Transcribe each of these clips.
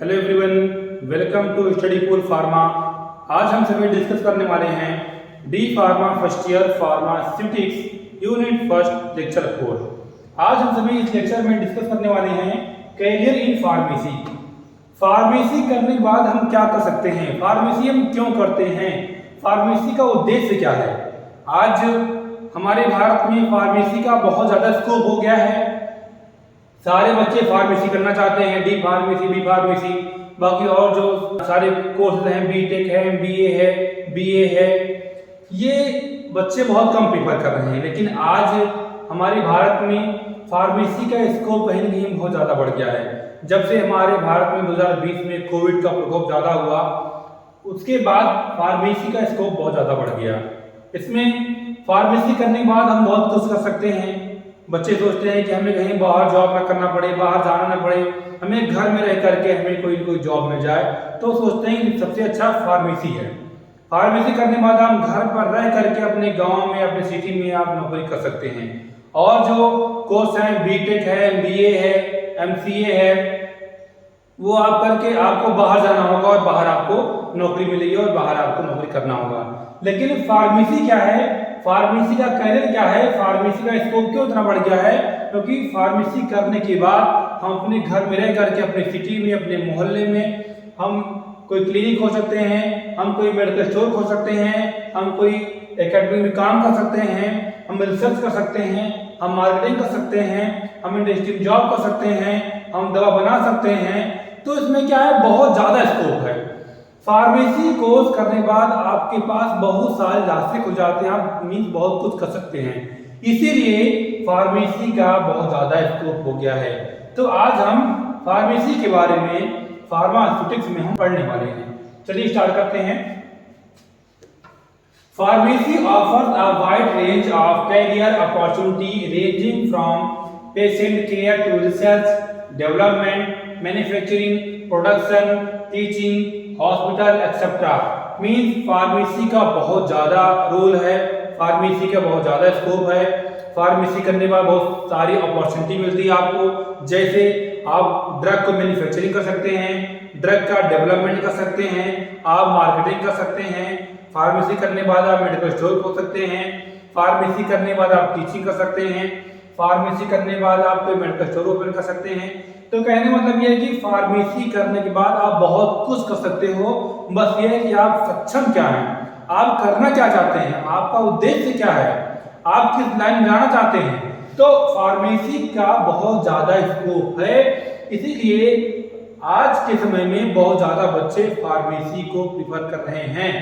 Hello everyone, welcome to Study Pool Pharma. आज हम सभी डिस्कस करने वाले हैं D pharma first year pharmaceutics unit first lecture 4। आज हम सभी इस लेक्चर में डिस्कस करने वाले हैं कैरियर इन फार्मेसी। फार्मेसी करने के बाद हम क्या कर सकते हैं, फार्मेसी हम क्यों करते हैं, फार्मेसी का उद्देश्य क्या है। आज हमारे भारत में फार्मेसी का बहुत ज़्यादा स्कोप हो गया है। सारे बच्चे फार्मेसी करना चाहते हैं, डी फार्मेसी, बी फार्मेसी, बाकी और जो सारे कोर्सेज हैं, बीटेक है, एमबीए है, बीए है, ये बच्चे बहुत कम प्रेफर कर रहे हैं। लेकिन आज हमारे भारत में फार्मेसी का स्कोप कहीं ना कहीं बहुत ज़्यादा बढ़ गया है। जब से हमारे भारत में 2020 में कोविड का प्रकोप ज़्यादा हुआ, उसके बाद फार्मेसी का स्कोप बहुत ज़्यादा बढ़ गया। इसमें फार्मेसी करने के बाद हम बहुत कुछ कर सकते हैं। बच्चे सोचते हैं कि हमें कहीं बाहर जॉब ना करना पड़े, बाहर जाना ना पड़े, हमें घर में रह करके हमें कोई जॉब मिल जाए, तो सोचते हैं कि सबसे अच्छा फार्मेसी है। फार्मेसी करने के बाद हम घर पर रह करके अपने गांव में, अपने सिटी में आप नौकरी कर सकते हैं। और जो कोर्स हैं, बीटेक है, एमबीए है, एमसीए है, वो आप करके आपको बाहर जाना होगा और बाहर आपको नौकरी मिलेगी और बाहर आपको नौकरी करना होगा। लेकिन फार्मेसी क्या है, फार्मेसी का कैरियर क्या है, फार्मेसी का स्कोप क्यों इतना बढ़ गया है? क्योंकि फार्मेसी करने के बाद हम अपने घर में रह करके, अपने सिटी में, अपने मोहल्ले में हम कोई क्लिनिक खोल सकते हैं, हम कोई मेडिकल स्टोर खोल सकते हैं, हम कोई एकेडमी में काम कर सकते हैं, हम रिसर्च कर सकते हैं, हम मार्केटिंग कर सकते हैं, हम इंडस्ट्री में जॉब कर सकते हैं, हम दवा बना सकते हैं। तो इसमें क्या है, बहुत ज़्यादा स्कोप है। फार्मेसी कोर्स करने के बाद आपके पास बहुत सारे रास्ते खुल जाते हैं, आप मीन्स बहुत कुछ कर सकते हैं। इसीलिए फार्मेसी का बहुत ज़्यादा स्कोप हो गया है। तो आज हम फार्मेसी के बारे में, फार्मास्यूटिक्स में हम पढ़ने वाले हैं। चलिए स्टार्ट करते हैं। Pharmacy offers a wide range of career opportunity ranging from patient care to research, development, manufacturing, production, teaching, hospital etcetera. Means pharmacy का बहुत ज़्यादा रोल है, फार्मेसी का बहुत ज़्यादा स्कोप है। फार्मेसी करने के बाद बहुत सारी अपॉर्चुनिटी मिलती है आपको। जैसे आप ड्रग को मैन्युफैक्चरिंग कर सकते हैं, ड्रग का डेवलपमेंट कर सकते हैं, आप मार्केटिंग कर सकते हैं। फार्मेसी करने के बाद आप मेडिकल स्टोर खोल सकते हैं। फार्मेसी करने के बाद आप टीचिंग कर सकते हैं। फार्मेसी करने के बाद आप कोई मेडिकल स्टोर ओपन कर सकते हैं। तो कहने मतलब ये है कि फार्मेसी करने के बाद आप बहुत कुछ कर सकते हो। बस ये है कि आप सक्षम क्या हैं, आप करना क्या चाहते हैं, आपका उद्देश्य क्या है, आप किस लाइन में जाना चाहते हैं। तो फार्मेसी का बहुत ज्यादा स्कोप है। इसीलिए आज के समय में बहुत ज्यादा बच्चे फार्मेसी को प्रिफर कर रहे हैं।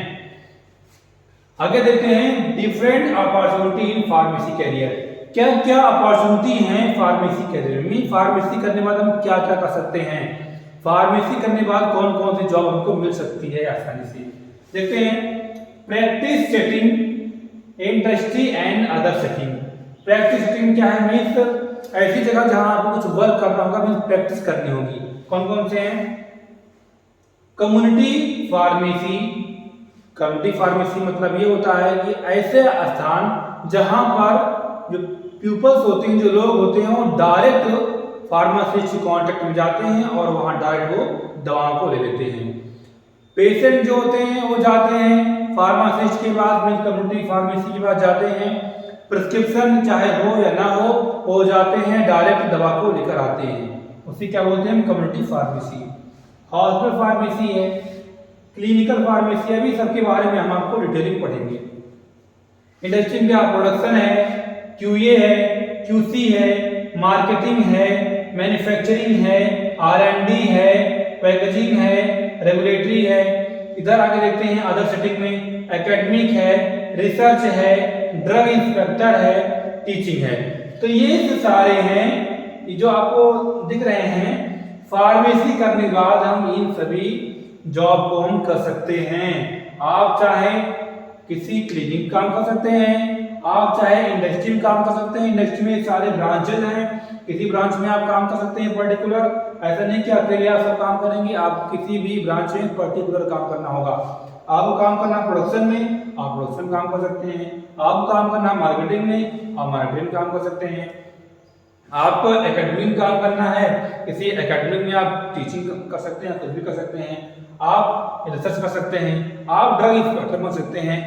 आगे देखते हैं different opportunity in pharmacy career. क्या क्या अपॉर्चुनिटी हैं फार्मेसी कैरियर में, फार्मेसी करने के बाद हम क्या क्या कर सकते हैं, फार्मेसी करने के बाद कौन कौन सी जॉब हमको मिल सकती है आसानी से। देखते हैं practice setting, industry and other setting. Practice setting क्या है, मीन्स ऐसी जगह जहां आपको कुछ वर्क करना होगा, मीन्स प्रैक्टिस करनी होगी। कौन कौन से हैं? Community pharmacy. कम्युनिटी फार्मेसी मतलब ये होता है कि ऐसे स्थान जहां पर जो पीपल्स होते हैं, जो लोग होते हैं, वो डायरेक्ट फार्मासिस्ट के कांटेक्ट में जाते हैं और वहां डायरेक्ट वो दवाओं को ले लेते हैं। पेशेंट जो होते हैं वो जाते हैं फार्मासिस्ट के पास, मीन्स कम्युनिटी फार्मेसी के पास जाते हैं। प्रिस्क्रिप्शन चाहे हो या ना हो, वो जाते हैं डायरेक्ट दवा को लेकर आते हैं, उसी क्या बोलते हैं, कम्युनिटी फार्मेसी। हॉस्पिटल फार्मेसी है, क्लिनिकल फार्मेसी है, भी सबके बारे में हम आपको डिटेलिंग पढ़ेंगे। इंडस्ट्री में प्रोडक्शन है, क्यूए है, क्यूसी है, मार्केटिंग है, मैन्युफैक्चरिंग है, आर&डी है, पैकेजिंग है, रेगुलेटरी है। इधर आगे देखते हैं अदर सेटिंग में एकेडमिक है, रिसर्च है, ड्रग इंस्पेक्टर है, टीचिंग है। तो ये सारे हैं जो आपको दिख रहे हैं। फार्मेसी करने के बाद हम इन सभी जॉब को हम कर सकते हैं। आप चाहे किसी क्लिनिक काम कर सकते हैं, आप चाहे इंडस्ट्री में काम कर सकते हैं। इंडस्ट्री में सारे ब्रांचेज हैं, किसी ब्रांच में आप काम कर सकते हैं पर्टिकुलर। ऐसा नहीं कि अकेले आप सब काम करेंगे, आप किसी भी ब्रांच में पर्टिकुलर काम करना होगा। आपको काम करना प्रोडक्शन में, आप प्रोडक्शन काम कर सकते हैं। आपको काम करना मार्केटिंग में, आप मार्केटिंग काम कर सकते हैं। आप एकेडमिक काम करना है, किसी एकेडमिक में आप टीचिंग कर सकते हैं, कुछ भी कर सकते हैं, आप रिसर्च कर सकते हैं, आप ड्रग इंस्पेक्टर बन सकते हैं।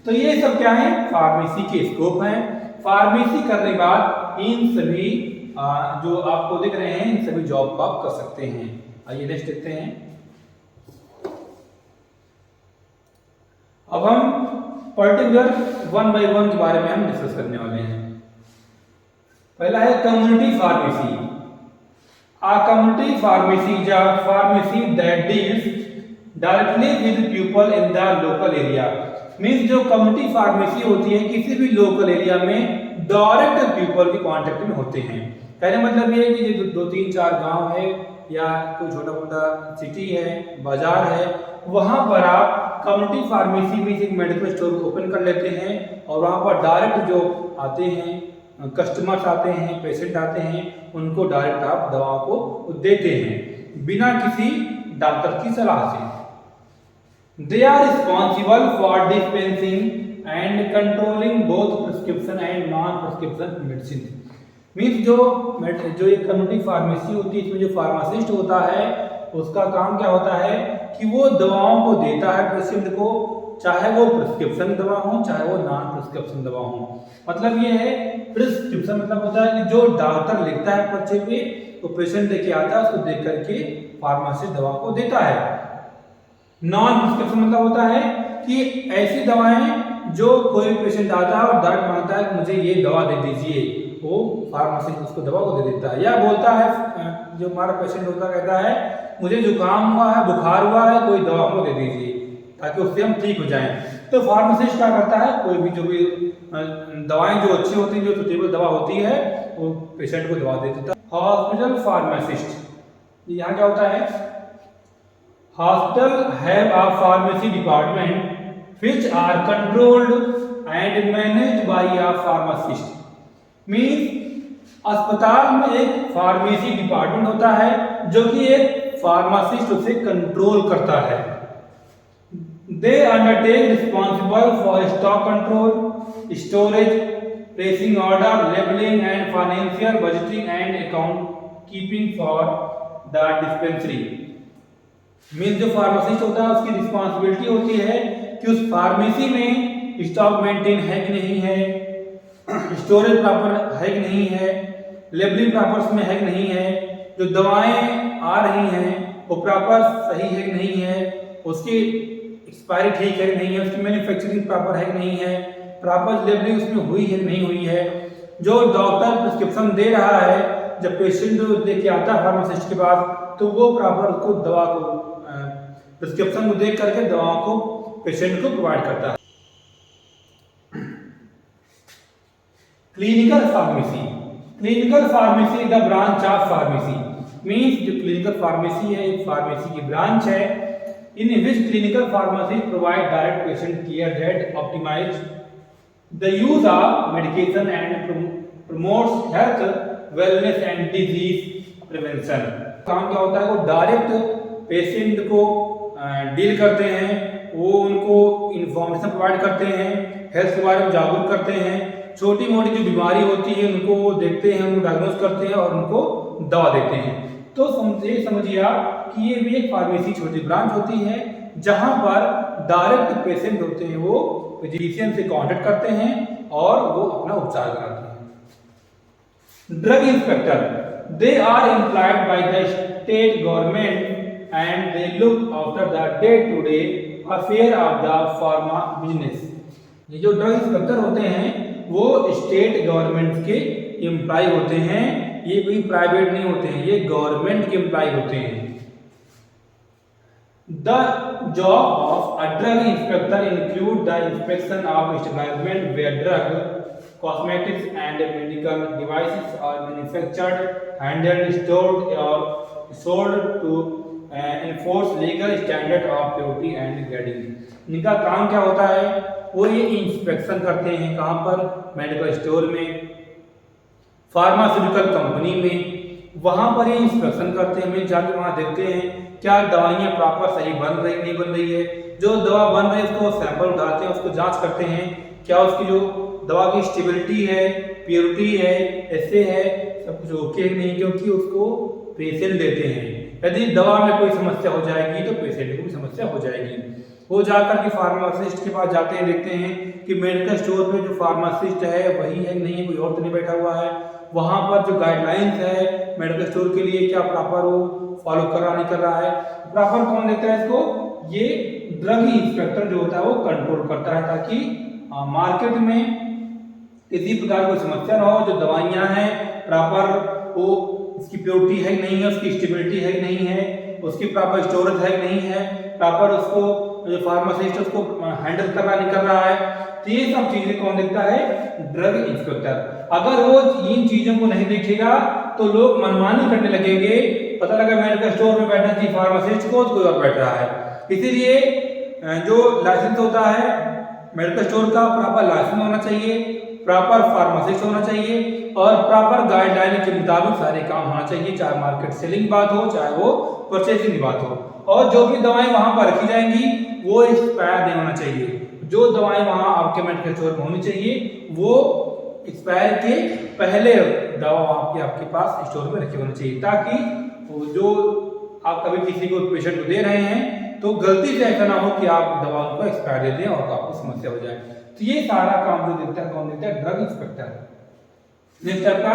तो ये सब क्या है, फार्मेसी के स्कोप हैं। फार्मेसी करने के बाद इन सभी जो आपको दिख रहे हैं इन सभी जॉब को आप कर सकते हैं। आइए नेक्स्ट देखते हैं। अब हम पर्टिकुलर 1 बाय 1 के बारे में हम डिस्कस करने वाले हैं। पहला है community pharmacy. A community pharmacy is a pharmacy that deals directly with people in the local area. Means जो कम्युनिटी फार्मेसी होती है किसी भी लोकल एरिया में डायरेक्ट पीपल के कांटेक्ट में होते हैं। कहने मतलब ये है कि जो 2-3-4 गांव है या कोई छोटा मोटा सिटी है, बाजार है, वहां पर आप कम्युनिटी फार्मेसी में एक मेडिकल स्टोर ओपन कर लेते हैं और वहां पर डायरेक्ट जो आते हैं कस्टमर्स आते हैं, पेशेंट आते हैं, उनको डायरेक्ट आप दवाओं को देते हैं बिना किसी डॉक्टर की सलाह से। They are responsible for dispensing and controlling both prescription and non prescription medicine. Means जो ये कम्युनिटी फार्मेसी होती है, इसमें जो फार्मासिस्ट होता है उसका काम क्या होता है कि वो दवाओं को देता है पेशेंट को, चाहे वो प्रिस्क्रिप्शन दवा हो चाहे वो नॉन प्रिस्क्रिप्शन दवा हो। मतलब ये है प्रिस्क्रिप्शन मतलब होता है कि जो डॉक्टर लिखता है पर्चे पे तो पेशेंट लेके आता है, उसको देख करके फार्मासिस्ट दवा को देता है। नॉन प्रिस्क्रिप्शन मतलब होता है कि ऐसी दवाएं जो कोई पेशेंट आता है और डायरेक्ट मांगता है कि मुझे ये दवा दे दीजिए, वो फार्मासिस्ट उसको दवा को दे देता है। या बोलता है जो हमारा पेशेंट होता है कहता है मुझे जुकाम हुआ है, बुखार हुआ है, कोई दवा हमको दे दीजिए ताकि उससे हम ठीक हो जाएं। तो फार्मासिस्ट क्या करता है, कोई भी जो भी दवाएं जो अच्छी होती हैं, जो सुटेबल दवा होती है, वो पेशेंट को दवा दे देता है। हॉस्पिटल फार्मासिस्ट, यहाँ क्या होता है, hospital have a pharmacy department which are controlled and managed by a pharmacist. Means अस्पताल में एक फार्मेसी डिपार्टमेंट होता है जो कि एक फार्मासिस्ट उसे कंट्रोल करता है। They undertake responsible for stock control, storage, placing order, labeling and financial budgeting and account keeping for the dispensary. Means जो फार्मासिस्ट होता है उसकी रिस्पॉन्सिबिलिटी होती है कि उस फार्मेसी में स्टॉक मेंटेन है कि नहीं है, स्टोरेज प्रॉपर है कि नहीं है, लेबलिंग प्रॉपर में है कि नहीं है, जो दवाएं आ रही हैं वो प्रॉपर सही है कि नहीं है, उसकी एक्सपायरी ठीक है कि नहीं है, उसकी मैन्युफैक्चरिंग प्रॉपर है कि नहीं है, प्रॉपर लेबलिंग उसमें हुई है कि नहीं हुई है, जो डॉक्टर प्रिस्क्रिप्शन दे रहा है जब पेशेंट लेके आता है फार्मासिस्ट के पास तो वो प्रॉपर उसको दवा को प्रिस्क्रिप्शन को देख करके दवाओं को पेशेंट को प्रोवाइड करता है। Clinical pharmacy, clinical pharmacy the branch of pharmacy. Means जो क्लिनिकल फार्मेसी है एक फार्मेसी की ब्रांच है in which clinical pharmacists provide direct patient care that optimize the use of medication and promotes health, wellness and disease prevention। काम क्या होता है, वो डायरेक्ट पेशेंट को डील करते हैं, वो उनको इंफॉर्मेशन प्रोवाइड करते हैं, हेल्थ के बारे में जागरूक करते हैं, छोटी मोटी जो बीमारी होती है उनको वो देखते हैं, उनको डायग्नोस करते हैं और उनको दवा देते हैं। तो समझिए आप कि ये भी एक फार्मेसी छोटी ब्रांच होती है जहां पर डायरेक्ट पेशेंट होते हैं वो फिजिशियन से कांटेक्ट करते हैं और वो अपना उपचार कराते हैं। Drug inspector, they are employed by the state government and they look after the day to day affair of the pharma business. ये जो ड्रग इंस्पेक्टर होते हैं वो स्टेट गवर्नमेंट के एम्प्लॉय होते हैं, ये कोई प्राइवेट नहीं होते हैं, ये गवर्नमेंट के एम्प्लॉय होते हैं। The job of a drug inspector include the inspection of establishment where drug, cosmetics and medical devices are manufactured, handled, stored और sold to enforce legal standard of purity and grading. इनका काम क्या होता है, वो ये इंस्पेक्शन करते हैं कहाँ पर, मेडिकल स्टोर में, फार्मास्यूटिकल कंपनी में, वहां पर ये इंस्पेक्शन करते हैं। हमें जाके वहां देखते हैं क्या दवाइयाँ प्रॉपर सही बन रही नहीं बन रही है, जो दवा बन रही है उसको सैंपल उठाते हैं, उसको जांच करते हैं क्या उसकी जो दवा की स्टेबिलिटी है, प्योरिटी है, ऐसे है, सब कुछ ओके नहीं, क्योंकि उसको पेशेंट देते हैं। यदि दवा में कोई समस्या हो जाएगी तो पेशेंट को भी समस्या हो जाएगी। वो जाकर के फार्मासिस्ट के पास जाते हैं, देखते हैं कि मेडिकल स्टोर पे जो फार्मासिस्ट है वही है नहीं है, कोई और तो नहीं बैठा हुआ है। वहाँ पर जो गाइडलाइंस है मेडिकल स्टोर के लिए क्या प्रॉपर वो फॉलो कर रहा नहीं कर रहा है। प्रॉपर कौन देता है इसको? ये ड्रग इंस्पेक्टर जो होता है वो कंट्रोल करता है, ताकि मार्केट में किसी प्रकार की समस्या ना हो। जो दवाइयाँ हैं प्रॉपर वो उसकी प्योरिटी है कि नहीं है, उसकी स्टेबिलिटी है कि नहीं है, उसकी प्रॉपर स्टोरेज है कि नहीं है, प्रॉपर उसको जो फार्मासिस्ट उसको हैंडल कर रहा नहीं कर रहा है। तो ये सब चीजें कौन देखता है? Drug inspector. अगर वो इन चीजों को नहीं देखेगा तो लोग मनमानी करने लगेंगे, पता लगा मेडिकल स्टोर में बैठना चाहिए फार्मासिस्ट को तो कोई और बैठ रहा है। इसीलिए जो लाइसेंस होता है मेडिकल स्टोर का, प्रॉपर लाइसेंस होना चाहिए, प्रॉपर फार्मासिस्ट होना चाहिए और प्रॉपर गाइडलाइन के मुताबिक सारे काम होना चाहिए, चाहे मार्केट सेलिंग बात हो चाहे वो परचेसिंग बात हो। और जो भी दवाएं वहां पर रखी जाएंगी वो एक्सपायर नहीं होना चाहिए। जो दवाएं वहां आपके मेडिकल स्टोर में होनी चाहिए वो एक्सपायर के पहले दवा आपके पास स्टोर में रखी होनी चाहिए, ताकि जो आप कभी किसी को पेशेंट को दे रहे हैं तो गलती से ऐसा ना हो कि आप दवा को एक्सपायर दे दें और आपको समस्या हो जाए। तो ये सारा काम जो देखता है कौन देखता है? Drug inspector. नेक्स्ट आपका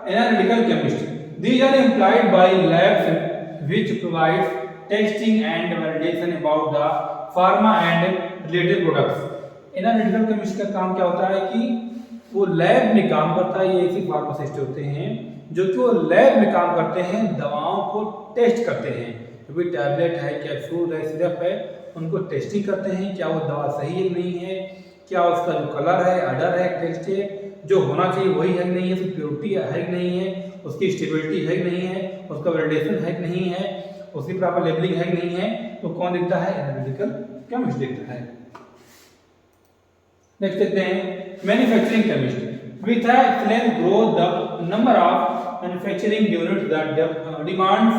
analytical chemist. These are employed by labs which provides testing and validation about the pharma and related products. Analytical chemist का काम क्या होता है कि वो लैब में काम करता है। ये ऐसे फार्मासिस्ट होते हैं जो कि वो लैब में काम करते हैं, दवाओं को टेस्ट करते हैं। जो भी टैबलेट है, कैप्सूल है, सिरप है, उनको टेस्टिंग करते हैं क्या वो दवा सही है नहीं है, क्या उसका जो कलर है, ऑर्डर है, टेस्ट है जो होना चाहिए वही है कि नहीं है, उसकी प्योरिटी है कि नहीं है, उसकी स्टेबिलिटी है कि नहीं है, उसका वैलिडेशन है कि नहीं है, उसकी प्रॉपर लेबलिंग है कि नहीं है। तो कौन देखता है? एनालिटिकल केमिस्ट देखता है। नेक्स्ट देखते हैं manufacturing chemist. With a excellent growth, the number of manufacturing units that demands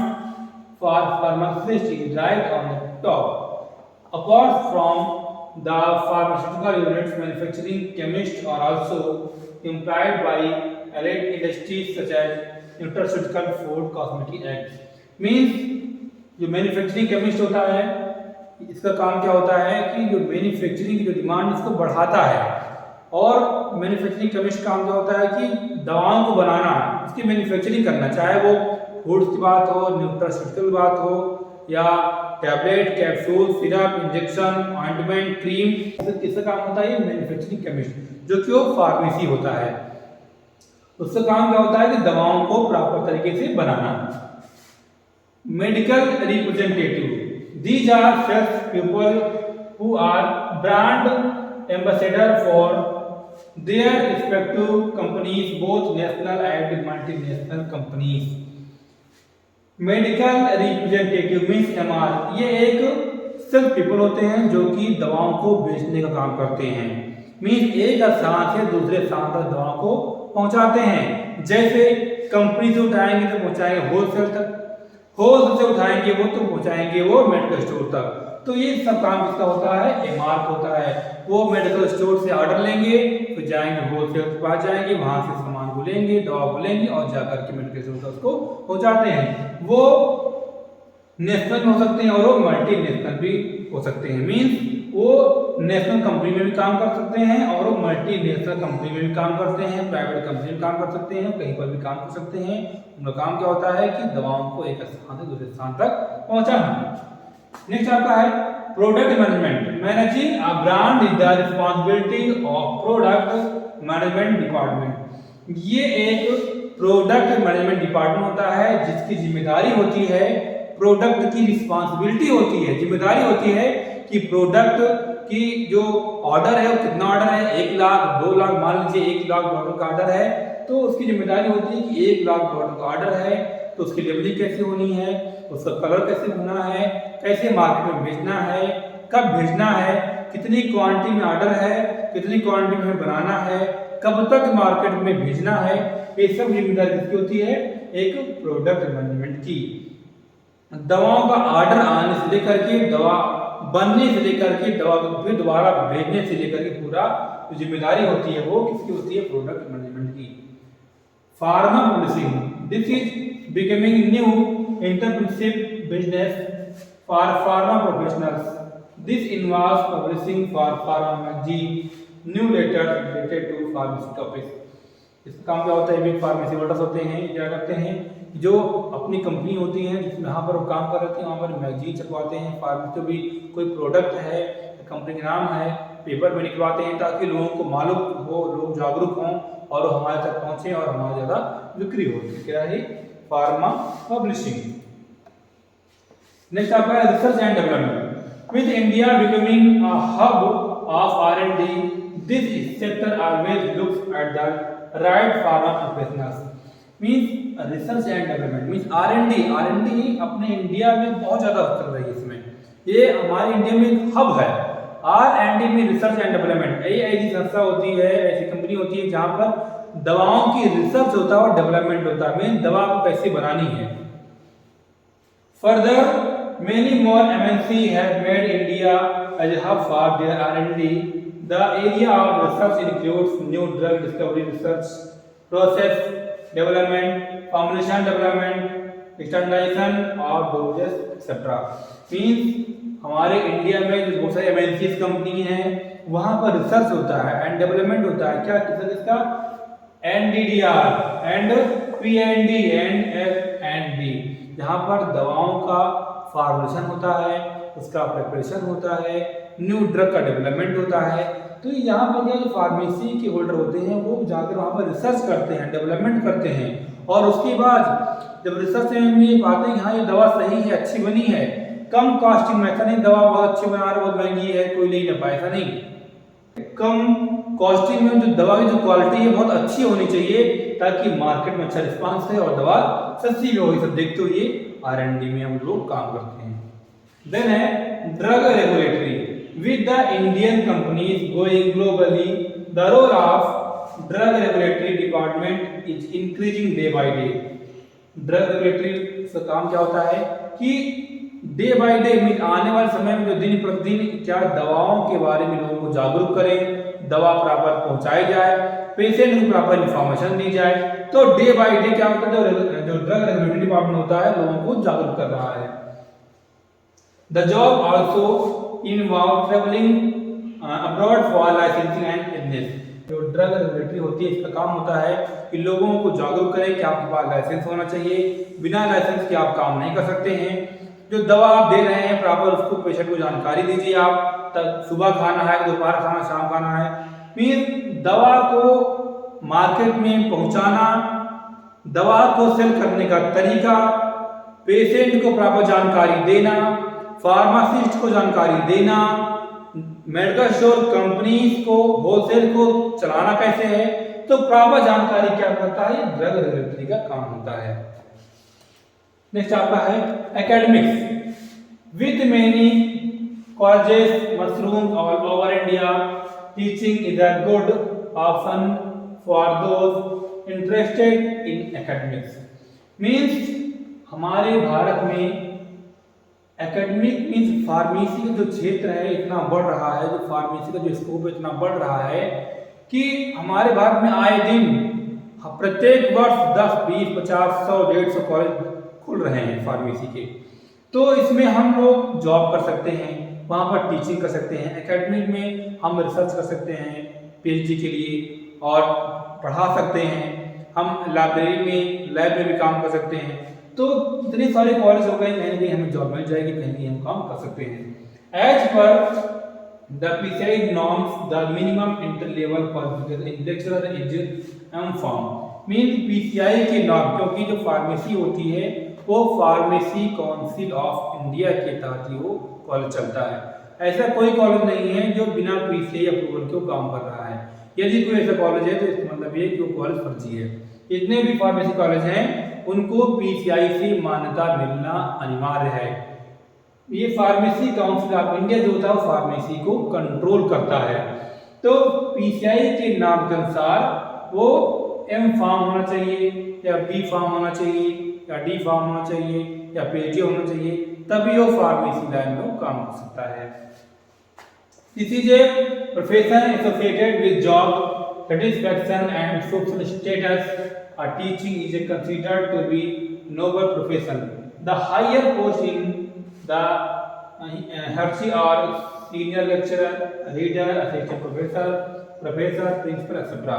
for pharmacists is right on the top. Apart from the pharmaceutical units, manufacturing chemists are also employed by allied industries such as nutraceutical, food, cosmetic, and means जो manufacturing chemist होता है इसका काम क्या होता है कि जो मैन्युफैक्चरिंग की जो डिमांड इसको बढ़ाता है। और मैन्युफैक्चरिंग केमिस्ट काम क्या होता है कि दवाओं को बनाना, उसकी मैन्युफैक्चरिंग करना, चाहे वो फूड्स की बात हो, न्यूट्रास्यूटिकल बात हो या tablet, capsule, syrup, injection, ointment, cream, किसका काम होता है? ये मैन्युफैक्चरिंग केमिस्ट जो कि वो फार्मेसी होता है। उसका काम क्या होता है कि दवाओं को प्रॉपर तरीके से बनाना। Medical representative, these are such people who are brand ambassador for their respective companies, both national and multinational companies. Medical representative means MR, ये एक सिर्फ पीपल होते हैं जो कि दवाओं को बेचने का काम करते हैं। मीन्स एक स्थान से दूसरे स्थान तक दवाओं को पहुंचाते हैं। जैसे कंपनी से उठाएंगे तो पहुंचाएंगे होलसेल तक, होलसेल से उठाएंगे वो तो पहुंचाएंगे वो मेडिकल स्टोर तक। तो ये सब काम किसका होता है? MR होता है। वो मेडिकल स्टोर से ऑर्डर लेंगे, फिर जाएंगे होलसेल के पास जाएंगे, वहां से सामान को लेंगे, दवा को लेंगे और जाकर के मेडिकल स्टोर तक उसको पहुंचाते हैं। वो नेशनल हो सकते हैं और वो मल्टी नेशनल भी हो सकते हैं। मीन्स वो नेशनल कंपनी में भी काम कर सकते हैं और वो मल्टी नेशनल कंपनी में भी काम करते हैं, प्राइवेट कंपनी में काम कर सकते हैं, कहीं पर भी काम कर सकते हैं। उनका काम क्या होता है कि दवाओं को एक स्थान से दूसरे स्थान तक पहुंचाना। नेक्स्ट आपका है product management. Managing a brand is the responsibility of product management department. ये एक प्रोडक्ट मैनेजमेंट डिपार्टमेंट होता है जिसकी जिम्मेदारी होती है, प्रोडक्ट की रिस्पांसिबिलिटी होती है, जिम्मेदारी होती है कि प्रोडक्ट की जो ऑर्डर है वो कितना ऑर्डर है, 1 लाख 2 लाख, मान लीजिए 1 लाख बॉटल का ऑर्डर है तो उसकी जिम्मेदारी होती है कि 1 लाख बॉटल का ऑर्डर है तो उसकी लेबलिंग कैसे होनी है, उसका कलर कैसे होना है, कैसे मार्केट में भेजना है, कब भेजना है, कितनी क्वांटिटी में ऑर्डर है, कितनी क्वांटिटी में बनाना है, कब तक मार्केट में भेजना है। ये सब जिम्मेदारी किसकी होती है? एक प्रोडक्ट मैनेजमेंट की। दवाओं का ऑर्डर आने से लेकर के दवा बनने से लेकर के दवा को फिर दोबारा भेजने से लेकर के पूरा जो जिम्मेदारी होती है वो किसकी होती है? प्रोडक्ट मैनेजमेंट की। Pharma publishing. This is becoming new entrepreneurship business for pharma professionals. This involves publishing for pharma magazine, newsletters related to pharmacy topics. इसका काम क्या होता है? बिग फार्मेसी होल्डर्स होते हैं, क्या करते हैं, जो अपनी कंपनी होती है जिसमें यहाँ पर वो काम कर रहे थे, वहाँ पर मैगजीन छपवाते हैं, फार्मेसी जो भी कोई प्रोडक्ट है, कंपनी का नाम है, पेपर में निकलवाते हैं ताकि लोगों को मालूम हो, लोग जागरूक हों और हमारे तक पहुँचे और हमारे ज़्यादा बिक्री हो। क्या है? Pharma publishing. नेक्स्ट आपका है research and development. With India becoming a hub of R&D, this sector always looks at the right pharma professionals. Means research and development means R&D अपने इंडिया में बहुत ज़्यादा चल रही है। इसमें ये हमारे इंडिया में एक हब है। R&D में रिसर्च एंड डेवलपमेंट, ये ऐसी संस्था होती है, ऐसी कंपनी होती है जहाँ पर दवाओं की रिसर्च होता है और डेवलपमेंट होता है, मीन दवा को कैसे बनानी है। Further many more MNC have made India as a hub for their R&D। The area of research includes new drug discovery research, process development, formulation development, standardization और डोजेस एक्सेट्रा। मींस हमारे India में जो बहुत सारी MNCs company हैं वहाँ पर research होता है एंड डेवलपमेंट होता है। क्या इसका? NDDR and PND and FND, जहाँ पर दवाओं का फॉर्मुलेशन होता है, उसका प्रिपरेशन होता है, न्यू ड्रग का डेवलपमेंट होता है। तो यहाँ पर जो फार्मेसी के होल्डर होते हैं वो जाकर वहाँ पर रिसर्च करते हैं, डेवलपमेंट करते हैं और उसके बाद जब रिसर्च में ये पाते हैं हाँ ये दवा सही है, अच्छी बनी है, कम कॉस्टिंग में, ऐसा नहीं दवा बहुत अच्छी बना रहे बहुत महंगी है कोई ले ना पाए, ऐसा नहीं, कम कॉस्टिंग में जो दवा की जो क्वालिटी है बहुत अच्छी होनी चाहिए ताकि मार्केट में अच्छा रिस्पांस है और दवा सस्ती भी हो। सब देखते हुए ये R&D में हम लोग काम करते हैं। देन है drug regulatory. With the Indian companies going globally, the role of drug regulatory department is increasing day by day. Drug regulatory का काम क्या होता है कि डे बाय डे में आने वाले समय में जो दिन प्रतिदिन क्या दवाओं के बारे में लोगों को जागरूक करें, दवा प्रॉपर पहुंचाई जाए, पेशेंट को प्रॉपर इंफॉर्मेशन दी जाए। तो डे बाय डे क्या होता है, जो ड्रग रेगुलेटरी डिपार्टमेंट होता है लोगों को जागरूक कर रहा है। The job also involve traveling abroad for licensing and business। जो ड्रग रेगुलेटरी होती है इसका काम होता है कि लोगों को जागरूक करें कि आपके पास लाइसेंस होना चाहिए, बिना लाइसेंस के आप काम नहीं कर सकते हैं। जो दवा आप दे रहे हैं प्रॉपर उसको पेशेंट को जानकारी दीजिए, आप तक सुबह खाना है, दोपहर खाना, शाम खाना है। मीन दवा को मार्केट में पहुंचाना, दवा को सेल करने का तरीका, पेशेंट को प्रॉपर जानकारी देना, फार्मासिस्ट को जानकारी देना, मेडिकल स्टोर कंपनीज को होलसेल को चलाना कैसे है, तो प्रॉपर जानकारी क्या करता है, ड्रग रेगुलेटरी का काम होता है। नेक्स्ट आपका है academics. With many colleges mushroom all over India, teaching is a good option for those interested in academics. Means हमारे भारत में एकेडमिक मीन्स फार्मेसी का जो क्षेत्र है इतना बढ़ रहा है, जो फार्मेसी का जो स्कोप इतना बढ़ रहा है कि हमारे भारत में आए दिन प्रत्येक वर्ष 10, 20, 50, 100, 150 कॉलेज खुल रहे हैं फार्मेसी के। तो इसमें हम लोग जॉब कर सकते हैं, वहाँ पर टीचिंग कर सकते हैं, एकेडमिक में हम रिसर्च कर सकते हैं PhD के लिए और पढ़ा सकते हैं, हम लाइब्रेरी में लैब में भी काम कर सकते हैं। तो इतने सारे कॉलेज हो गए, कहीं ना कहीं हमें जॉब मिल जाएगी, कहीं कहीं हम काम कर सकते हैं। As per the PCI norms the minimum inter level qualification in lecturer is M.Pharm। Mean PCI के नॉर्म, क्योंकि जो फार्मेसी होती है वो फार्मेसी काउंसिल ऑफ इंडिया के तहत ही वो कॉलेज चलता है। ऐसा कोई कॉलेज नहीं है जो बिना PCI अप्रूवल के काम कर रहा है। यदि कोई ऐसा कॉलेज है तो इसका मतलब ये कि वो कॉलेज फर्जी है। जितने भी फार्मेसी कॉलेज हैं उनको PCI से मान्यता मिलना अनिवार्य है। ये फार्मेसी काउंसिल ऑफ इंडिया जो होता है वो फार्मेसी को कंट्रोल करता है। तो PCI के नाम के अनुसार वो M.Pharm होना चाहिए या B.Pharm होना चाहिए या D.Pharm होना चाहिए या PhD होना चाहिए, तभी वो फार्मेसी लाइन में काम कर सकता है। This is a profession associated with job satisfaction and social status teaching is considered to be noble profession. The higher post in the hierarchy are senior lecturer, reader, assistant professor, principal etcetera.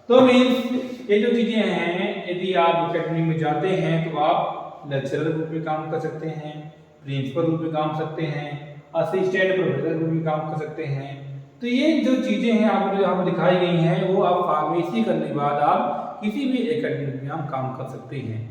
तो means ये जो चीज़ें हैं, यदि आप academy में जाते हैं तो आप लेक्चरर रूप में काम कर सकते हैं, प्रिंसिपल रूप में काम कर सकते हैं, असिस्टेंट प्रोफेसर रूप में काम कर सकते हैं। तो ये जो चीज़ें हैं आपको जो यहाँ पर दिखाई गई हैं वो आप फार्मेसी करने के बाद आप किसी भी एकेडमी में आप काम कर सकते हैं।